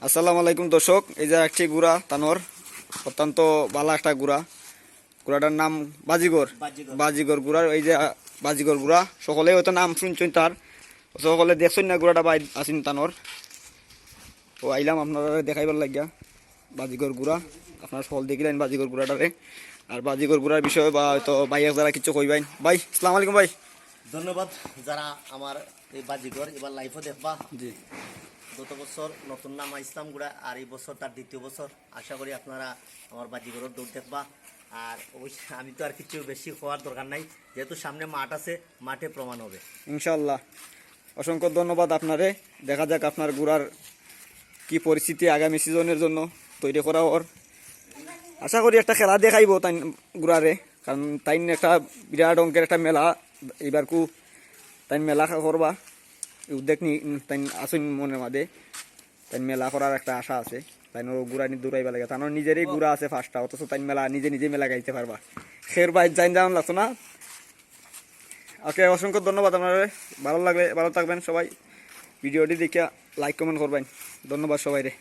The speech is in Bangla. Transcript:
আসসালামু আলাইকুম দর্শক, এই যে একটি গুড়া তানোর অত্যন্ত ভালো একটা গুড়া। গুড়াটার নাম বাজিগর। বাজিগর গুড়া, এই যে বাজিগর গুড়া সকলে হয়তো নাম শুনছেন তার, সকলে দেখছেন না গুড়াটা বাই আসেন তানোর। তো আইলাম আপনারা দেখাইবার লাগিয়া বাজিগর গুড়া। আপনারা সকল দেখিলেন বাজিগর গুড়াটারে। আর বাজিগর গুড়ার বিষয়ে বা হয়তো ভাইয়া যারা কিছু কইবেন। ভাই আসসালামু আলাইকুম। ভাই ধন্যবাদ যারা আমার এই বাজিগর এবার লাইভও দেখবা। জি, গত বছর নতুন নাম ইসলাম গুড়া, আর এই বছর তার দ্বিতীয় বছর। আশা করি আপনারা আমার বাজিগরের দৌড় দেখবা। আর অবশ্যই আমি তো আর কিছু বেশি হওয়ার দরকার নাই, যেহেতু সামনে মাঠ আছে, মাঠে প্রমাণ হবে ইনশাল্লাহ। অসংখ্য ধন্যবাদ আপনারে। দেখা যাক আপনার গুড়ার কি পরিস্থিতি আগামী সিজনের জন্য তৈরি করা ওর। আশা করি একটা খেলা দেখাইব তাই গুড়ারে, কারণ তাই একটা বিরাট অঙ্কের একটা মেলা এবার তাই মেলা করবা উদ্যোগ নি তাই আসুন মনের মাঝে। তাই মেলা করার একটা আশা আছে। তাই গুড়া নিয়ে দৌড়াইবা লাগে, তার নিজেরই গুড়া আছে ফার্স্টটা, অথচ তাই মেলা নিজে নিজে মেলা গাইতে পারবা। খের বাইর যাইন যেমন লাগতো না। ওকে, অসংখ্য ধন্যবাদ আপনারা। ভালো লাগলে ভালো থাকবেন সবাই। ভিডিওটি দেখে লাইক কমেন্ট করবেন। ধন্যবাদ সবাই রে।